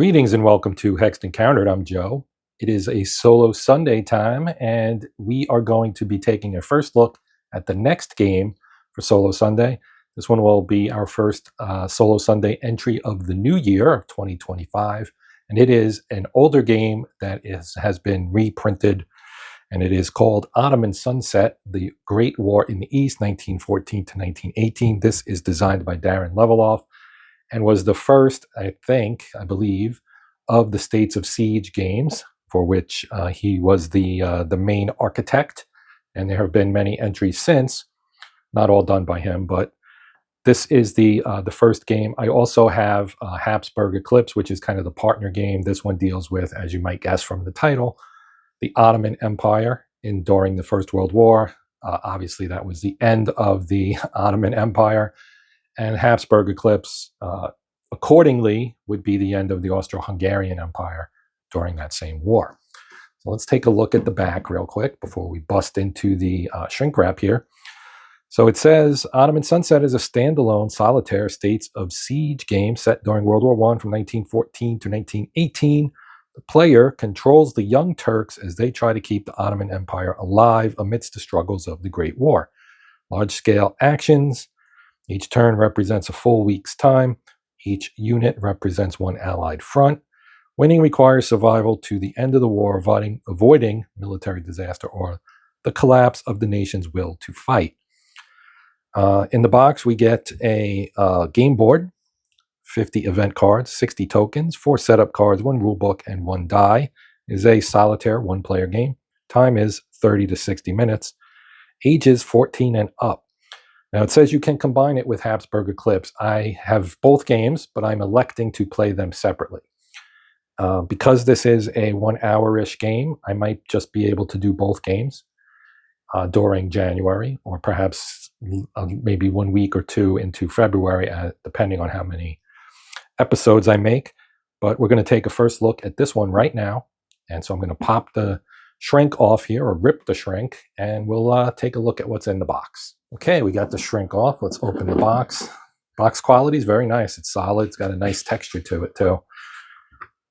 Greetings and welcome to Hexed Encountered. I'm Joe. It is a solo Sunday time, and we are going to be taking a first look at the next game for Solo Sunday. This one will be our first Solo Sunday entry of the new year of 2025, and it is an older game that has been reprinted, and it is called Ottoman Sunset, The Great War in the East, 1914 to 1918. This is designed by Darin Leviloff, and was the first, I believe, of the States of Siege games, for which he was the main architect. And there have been many entries since, not all done by him, but this is the first game. I also have Habsburg Eclipse, which is kind of the partner game. This one deals with, as you might guess from the title, the Ottoman Empire during the First World War. Obviously, that was the end of the Ottoman Empire. And Habsburg Eclipse, accordingly, would be the end of the Austro-Hungarian Empire during that same war. So let's take a look at the back real quick before we bust into the shrink wrap here. So it says, Ottoman Sunset is a standalone solitaire States of Siege game set during World War I from 1914 to 1918. The player controls the Young Turks as they try to keep the Ottoman Empire alive amidst the struggles of the Great War. Large-scale actions. Each turn represents a full week's time. Each unit represents one allied front. Winning requires survival to the end of the war, avoiding military disaster or the collapse of the nation's will to fight. In the box, we get a game board, 50 event cards, 60 tokens, 4 setup cards, 1 rulebook, and 1 die. It is a solitaire one-player game. Time is 30 to 60 minutes. Ages 14 and up. Now, it says you can combine it with Habsburg Eclipse. I have both games, but I'm electing to play them separately. Because this is a 1 hour-ish game, I might just be able to do both games during January, or perhaps maybe 1 week or 2 into February, depending on how many episodes I make. But we're going to take a first look at this one right now. And so I'm going to pop the shrink off here, or rip the shrink, and we'll take a look at what's in the box. Okay, we got the shrink off. Let's open the box. Box quality is very nice. It's solid. It's got a nice texture to it, too.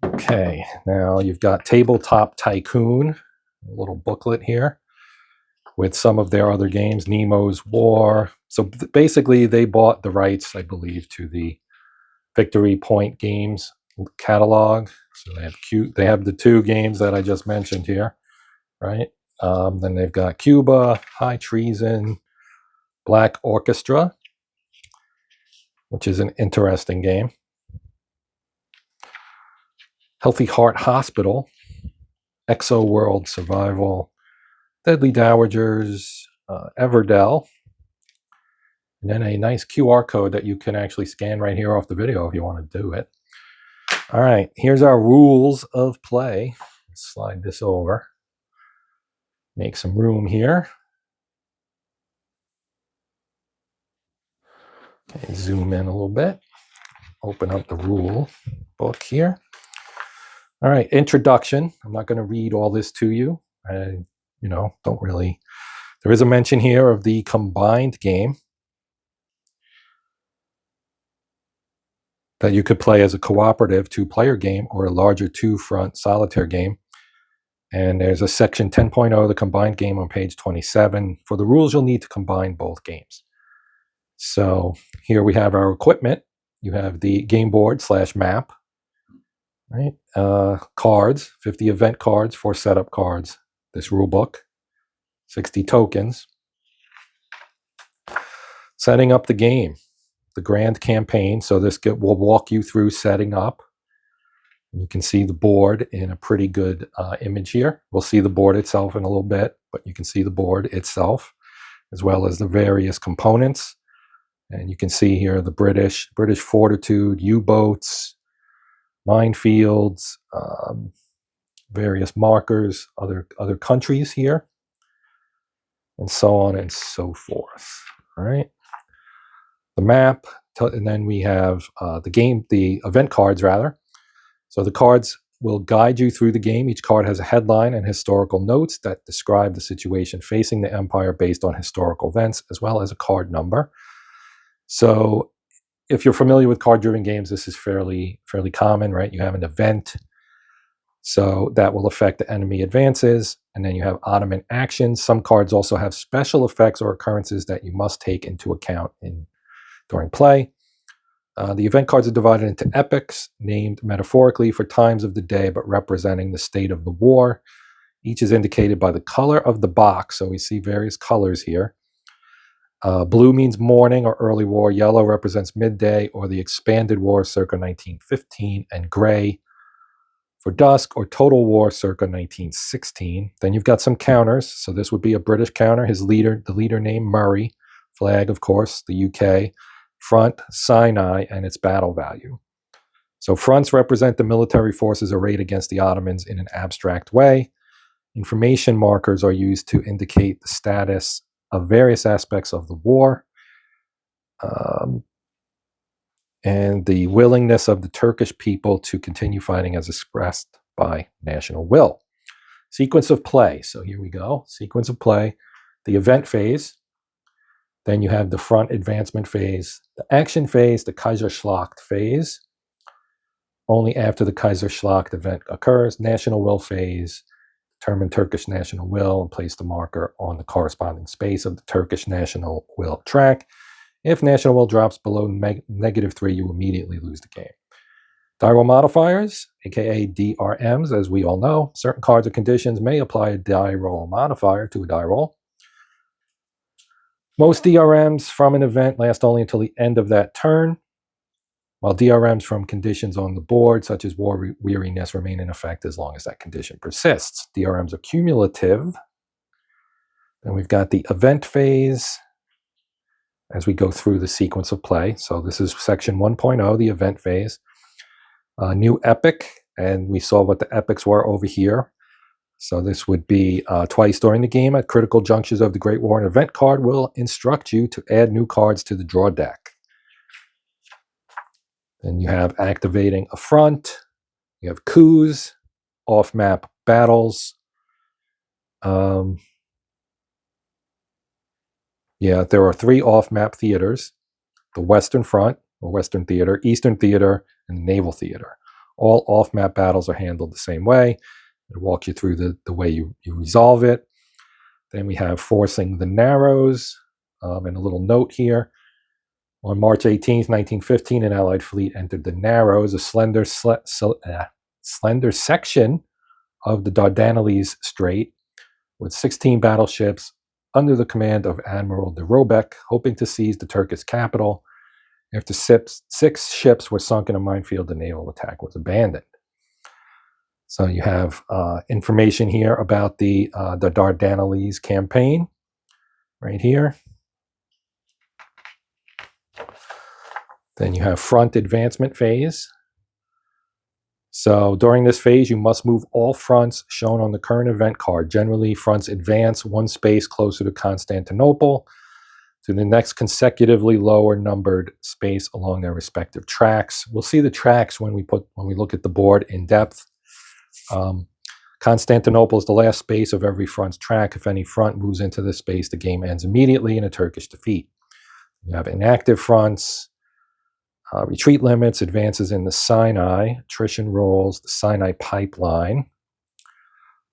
Okay, now you've got Tabletop Tycoon, a little booklet here with some of their other games, Nemo's War. So basically, they bought the rights, I believe, to the Victory Point Games catalog. So they have the 2 games that I just mentioned here, right? Then they've got Cuba, High Treason, Black Orchestra, which is an interesting game. Healthy Heart Hospital, Exo World Survival, Deadly Dowagers, Everdell, and then a nice QR code that you can actually scan right here off the video if you want to do it. All right, here's our rules of play. Let's slide this over. Make some room here. Okay, zoom in a little bit. Open up the rule book here. All right, introduction. I'm not going to read all this to you. Don't really. There is a mention here of the combined game that you could play as a cooperative 2-player game or a larger 2-front solitaire game. And there's a section 10.0, the combined game, on page 27. For the rules, you'll need to combine both games. So here we have our equipment. You have the game board / map, right? Cards, 50 event cards, 4 setup cards. This rule book, 60 tokens. Setting up the game, the grand campaign. So this will walk you through setting up. You can see the board in a pretty good image here. We'll see the board itself in a little bit, but you can see the board itself, as well as the various components. And you can see here the British fortitude, U-boats, minefields, various markers, other countries here, and so on and so forth. All right. The map, and then we have the event cards, rather. So the cards will guide you through the game. Each card has a headline and historical notes that describe the situation facing the empire based on historical events, as well as a card number. So if you're familiar with card-driven games, this is fairly common, right? You have an event, so that will affect the enemy advances, and then you have Ottoman actions. Some cards also have special effects or occurrences that you must take into account during play. The event cards are divided into epochs, named metaphorically for times of the day, but representing the state of the war. Each is indicated by the color of the box, so we see various colors here. Blue means morning or early war, yellow represents midday or the expanded war circa 1915, and gray for dusk or total war circa 1916. Then you've got some counters, so this would be a British counter, the leader named Murray, flag of course, the UK, front, Sinai, and its battle value. So fronts represent the military forces arrayed against the Ottomans in an abstract way. Information markers are used to indicate the status of various aspects of the war, and the willingness of the Turkish people to continue fighting as expressed by national will. Sequence of play. So here we go. Sequence of play. The event phase. Then you have the front advancement phase, the action phase, the Kaiserschlacht phase. Only after the Kaiserschlacht event occurs. National will phase. Determine Turkish national will and place the marker on the corresponding space of the Turkish national will track. If national will drops below -3, you immediately lose the game. Die roll modifiers, aka DRMs, as we all know. Certain cards or conditions may apply a die roll modifier to a die roll. Most DRMs from an event last only until the end of that turn, while DRMs from conditions on the board, such as war weariness, remain in effect as long as that condition persists. DRMs are cumulative. Then we've got the event phase as we go through the sequence of play. So this is section 1.0, the event phase. New epoch, and we saw what the epochs were over here. So this would be twice during the game at critical junctures of the Great War. An event card will instruct you to add new cards to the draw deck. Then you have activating a front. You have coups, off-map battles. Yeah, there are 3 off-map theaters: the Western Front, or Western Theater, Eastern Theater, and the Naval Theater. All off-map battles are handled the same way. It'll walk you through the way you resolve it. Then we have forcing the Narrows, and a little note here. On March 18th, 1915, an Allied fleet entered the Narrows, a slender section of the Dardanelles Strait, with 16 battleships under the command of Admiral de Robeck, hoping to seize the Turkish capital. After 6 ships were sunk in a minefield, the naval attack was abandoned. So you have information here about the Dardanelles campaign right here. Then you have front advancement phase. So during this phase, you must move all fronts shown on the current event card. Generally, fronts advance 1 space closer to Constantinople to the next consecutively lower numbered space along their respective tracks. We'll see the tracks when we look at the board in depth. Constantinople is the last space of every front's track. If any front moves into this space, the game ends immediately in a Turkish defeat. You have inactive fronts, retreat limits, advances in the Sinai, attrition rolls, the Sinai pipeline,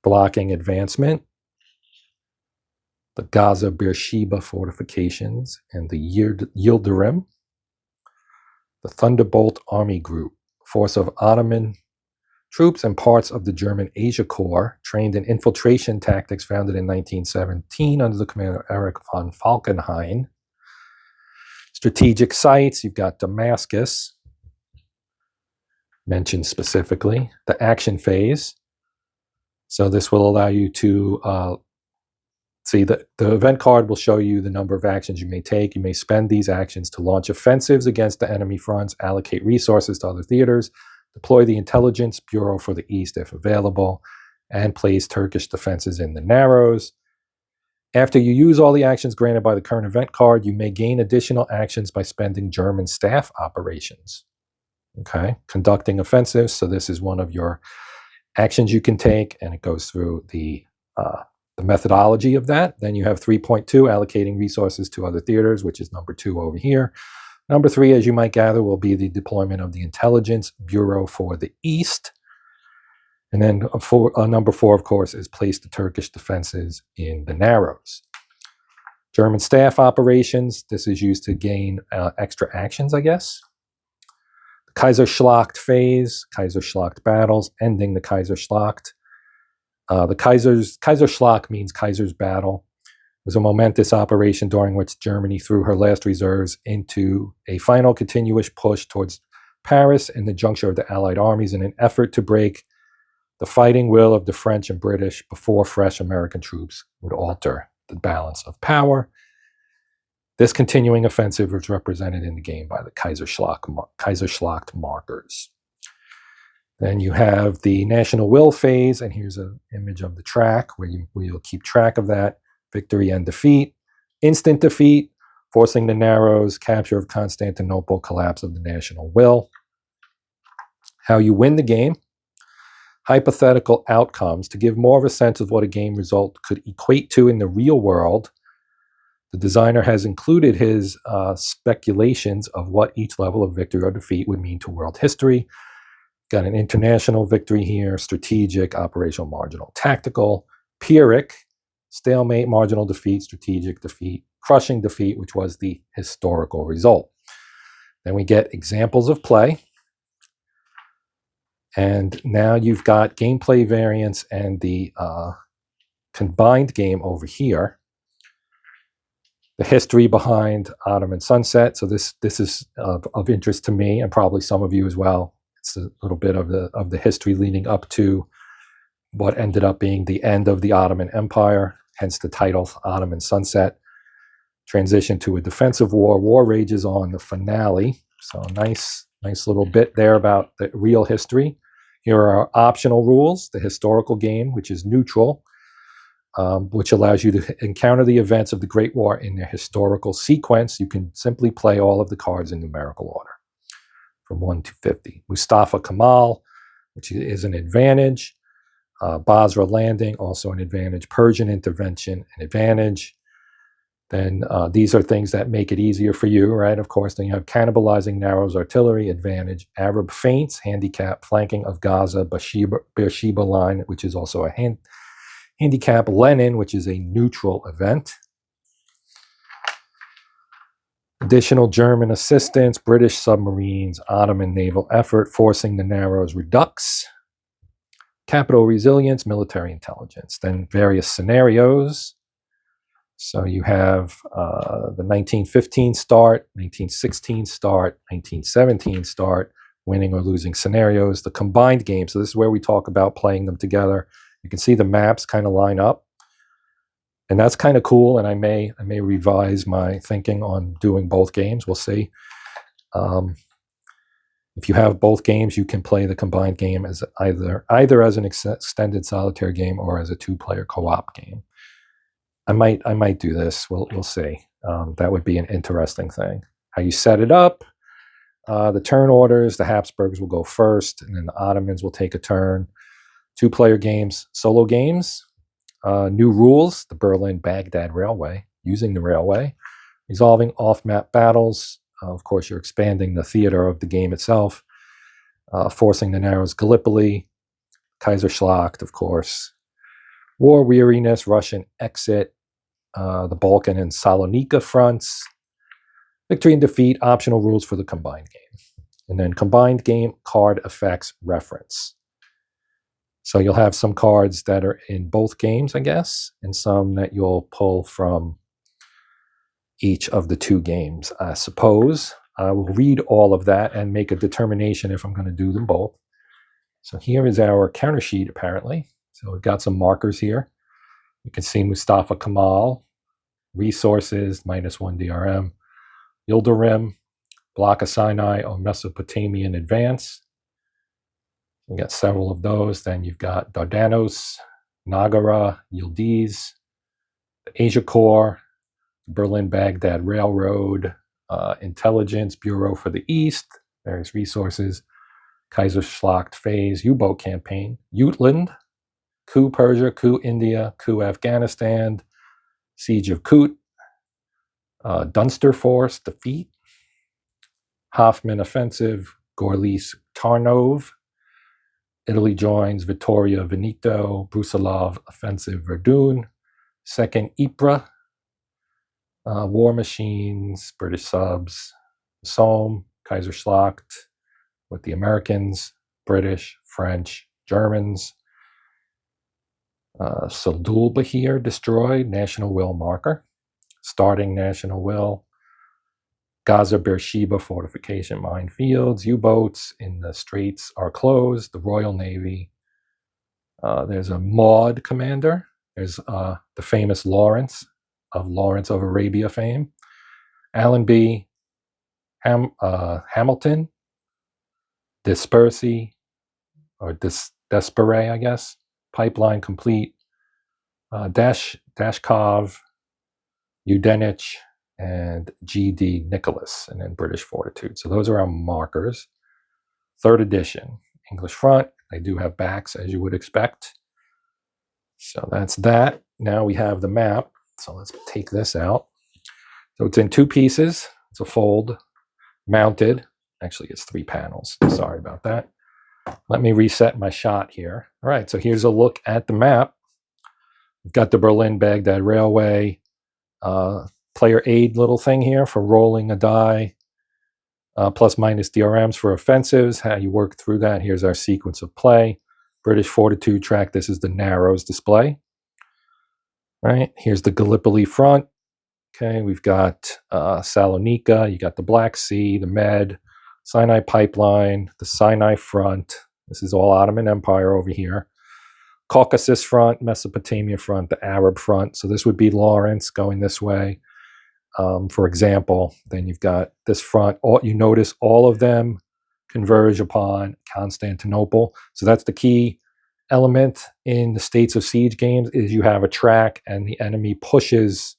blocking advancement, the Gaza Beersheba fortifications, and the Yildirim, the Thunderbolt Army Group, force of Ottoman troops and parts of the German Asia Corps trained in infiltration tactics founded in 1917 under the command of Erich von Falkenhayn. Strategic sites, you've got Damascus, mentioned specifically. The action phase. So this will allow you to see the event card will show you the number of actions you may take. You may spend these actions to launch offensives against the enemy fronts, allocate resources to other theaters, deploy the intelligence bureau for the East if available, and place Turkish defenses in the Narrows. After you use all the actions granted by the current event card, you may gain additional actions by spending German staff operations. Okay, conducting offensives. So this is one of your actions you can take, and it goes through the methodology of that. Then you have 3.2, allocating resources to other theaters, which is number 2 over here. Number 3, as you might gather, will be the deployment of the Intelligence Bureau for the East. And then number 4, of course, is place the Turkish defenses in the Narrows. German staff operations, this is used to gain extra actions, I guess. Kaiserschlacht phase, Kaiserschlacht battles, ending the Kaiserschlacht. The Kaiserschlacht means Kaiser's battle. It was a momentous operation during which Germany threw her last reserves into a final continuous push towards Paris and the juncture of the Allied armies in an effort to break the fighting will of the French and British before fresh American troops would alter the balance of power. This continuing offensive was represented in the game by the Kaiserschlacht markers. Then you have the national will phase, and here's an image of the track where you'll keep track of that. Victory and defeat, instant defeat, forcing the Narrows, capture of Constantinople, collapse of the national will. How you win the game, hypothetical outcomes to give more of a sense of what a game result could equate to in the real world. The designer has included his speculations of what each level of victory or defeat would mean to world history. Got an international victory here, strategic, operational, marginal, tactical, Pyrrhic, stalemate, marginal defeat, strategic defeat, crushing defeat, which was the historical result. Then we get examples of play. And now you've got gameplay variants and the combined game over here. The history behind Ottoman Sunset. So this is of interest to me and probably some of you as well. It's a little bit of the history leading up to what ended up being the end of the Ottoman Empire, hence the title Ottoman Sunset. Transition to a defensive war. War rages on, the finale. So nice little bit there about the real history. Here are optional rules. The historical game, which is neutral, which allows you to encounter the events of the Great War in their historical sequence. You can simply play all of the cards in numerical order from 1 to 50. Mustafa Kemal, which is an advantage. Basra landing, also an advantage. Persian intervention, an advantage. Then these are things that make it easier for you, right? Of course, then you have cannibalizing Narrows artillery, advantage. Arab feints, handicap, flanking of Gaza, Beersheba line, which is also a handicap. Lenin, which is a neutral event. Additional German assistance, British submarines, Ottoman naval effort, forcing the Narrows redux. Capital resilience, military intelligence. Then various scenarios. So you have the 1915 start, 1916 start, 1917 start, winning or losing scenarios, the combined game. So this is where we talk about playing them together. You can see the maps kind of line up. And that's kind of cool, and I may revise my thinking on doing both games. We'll see. If you have both games, you can play the combined game as either as an extended solitaire game or as a 2-player co-op game. I might do this. We'll see. That would be an interesting thing. How you set it up, the turn orders. The Habsburgs will go first, and then the Ottomans will take a turn. 2-player games, solo games. New rules: the Berlin-Baghdad Railway, using the railway, resolving off-map battles. Of course, you're expanding the theater of the game itself. Forcing the Narrows, Gallipoli, Kaiserschlacht, of course. War weariness, Russian exit. The Balkan and Salonika fronts, victory and defeat, optional rules for the combined game. And then combined game card effects reference. So you'll have some cards that are in both games, I guess, and some that you'll pull from each of the 2 games, I suppose. I will read all of that and make a determination if I'm going to do them both. So here is our counter sheet, apparently. So we've got some markers here. You can see Mustafa Kemal, resources, -1 DRM, Yildirim, Block of Sinai or Mesopotamian advance. We got several of those. Then you've got Dardanos, Nagara, Yildiz, the Asia Corps, Berlin-Baghdad Railroad, Intelligence Bureau for the East, various resources, Kaiserschlacht phase, U-boat campaign, Jutland, coup Persia, coup India, coup Afghanistan, Siege of Kut, Dunster Force, defeat, Hoffman offensive, Gorlice Tarnov. Italy joins Vittorio Veneto, Brusilov offensive, Verdun. Second Ypres, War Machines, British subs, Somme, Kaiserschlacht with the Americans, British, French, Germans. Saldulbahir destroyed, National Will marker. Starting National Will. Gaza Beersheba fortification minefields. U-boats in the straits are closed. The Royal Navy. There's a Maud commander. There's the famous Lawrence of Arabia fame. Allenby, Hamilton, Dispersey, or Despere, I guess. Pipeline complete. Dashkov, Udenich, and G.D. Nicholas, and then British Fortitude. So those are our markers. Third edition, English front. They do have backs, as you would expect. So that's that. Now we have the map. So let's take this out. So it's in two pieces. It's a fold, mounted. Actually, it's 3 panels. Sorry about that. Let me reset my shot here. All right, so here's a look at the map. We've got the Berlin-Baghdad Railway, player aid little thing here for rolling a die, plus minus DRMs for offensives, how you work through that. Here's our sequence of play. British Fortitude track, this is the Narrows display. Right, here's the Gallipoli front. Okay, we've got Salonika, you got the Black Sea, the Med, Sinai Pipeline, the Sinai front. This is all Ottoman Empire over here. Caucasus front, Mesopotamia front, the Arab front. So this would be Lawrence going this way, for example. Then you've got this front. You notice all of them converge upon Constantinople. So that's the key element in the States of Siege games, is you have a track and the enemy pushes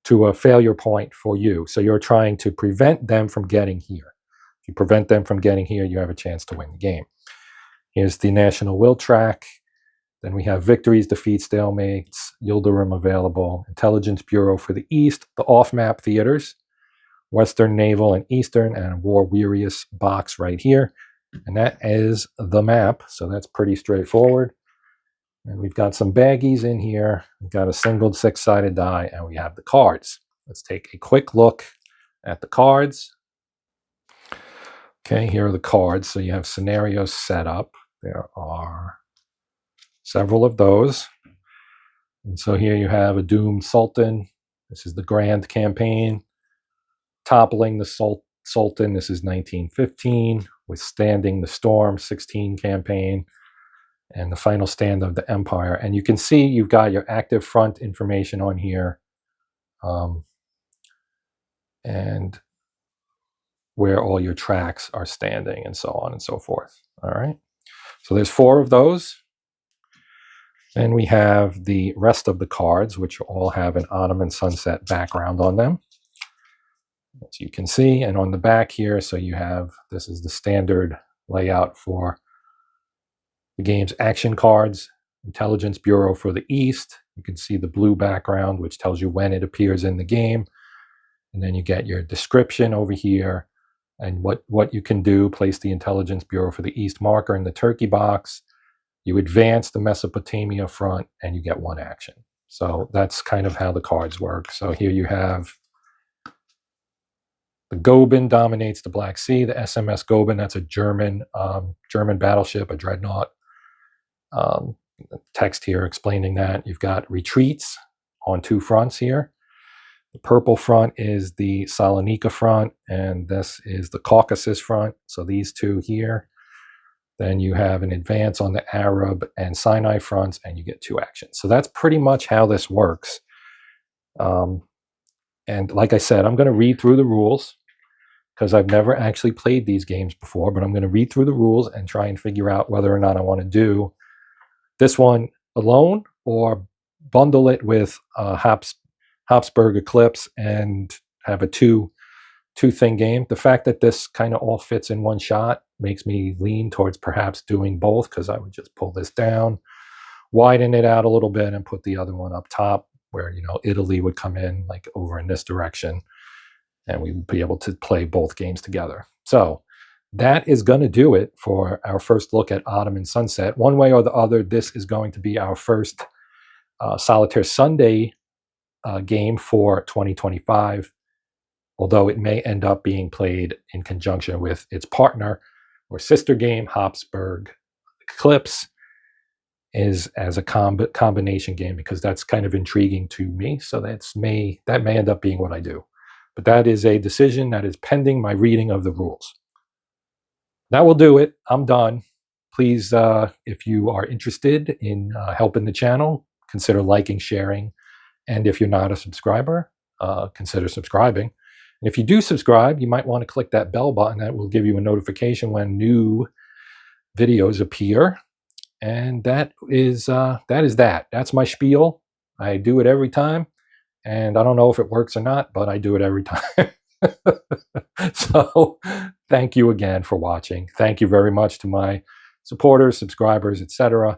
to a failure point for you. So you're trying to prevent them from getting here. If you prevent them from getting here, you have a chance to win the game. Here's the National Will track. Then we have victories, defeats, stalemates, Yildirim available, Intelligence Bureau for the East, the off-map theaters, Western Naval and Eastern, and War Weariest box right here. And that is the map, so that's pretty straightforward. And we've got some baggies in here. We've got a single 6-sided die, and we have the cards. Let's take a quick look at the cards. Okay, here are the cards. So you have scenarios set up. There are several of those. And so here you have a doomed sultan. This is the Grand Campaign. Toppling the sultan. This is 1915. Withstanding the Storm, 16 campaign. And the final stand of the empire. And you can see you've got your active front information on here. And where all your tracks are standing and so on and so forth. All right. So there's 4 of those. Then we have the rest of the cards, which all have an Ottoman sunset background on them, as you can see. And on the back here, so you have, this is the standard layout for the game's action cards. Intelligence Bureau for the East. You can see the blue background, which tells you when it appears in the game. And then you get your description over here and what you can do. Place the Intelligence Bureau for the East marker in the Turkey box. You advance the Mesopotamia front and you get 1 action. So that's kind of how the cards work. So here you have the Goeben dominates the Black Sea. The SMS Goeben, that's a German battleship, a dreadnought. Text here explaining that. You've got retreats on 2 fronts here. The purple front is the Salonika front, and this is the Caucasus front. So these 2 here. Then you have an advance on the Arab and Sinai fronts, and you get 2 actions. So that's pretty much how this works. And like I said, I'm going to read through the rules because I've never actually played these games before, but I'm going to read through the rules and try and figure out whether or not I want to do this one alone or bundle it with Habsburg Eclipse and have a two-thing game. The fact that this kind of all fits in one shot makes me lean towards perhaps doing both, because I would just pull this down, widen it out a little bit, and put the other one up top where, Italy would come in like over in this direction. and we would be able to play both games together. So that is going to do it for our first look at Ottoman Sunset. One way or the other, this is going to be our first Solitaire Sunday game for 2025, although it may end up being played in conjunction with its partner or sister game, Habsburg Eclipse, is as a combination game, because that's kind of intriguing to me. So that may end up being what I do. But that is a decision that is pending my reading of the rules. That will do it. I'm done. Please, if you are interested in helping the channel, consider liking, sharing, and if you're not a subscriber, consider subscribing. And if you do subscribe, you might want to click that bell button. That will give you a notification when new videos appear. And that is that. That's my spiel. I do it every time, and I don't know if it works or not, but I do it every time. So thank you again for watching. Thank you very much to my supporters, subscribers, etc.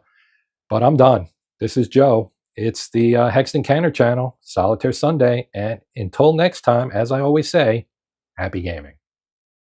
But I'm done. This is Joe. It's the Hexton Canner channel, Solitaire Sunday. And until next time, as I always say, happy gaming.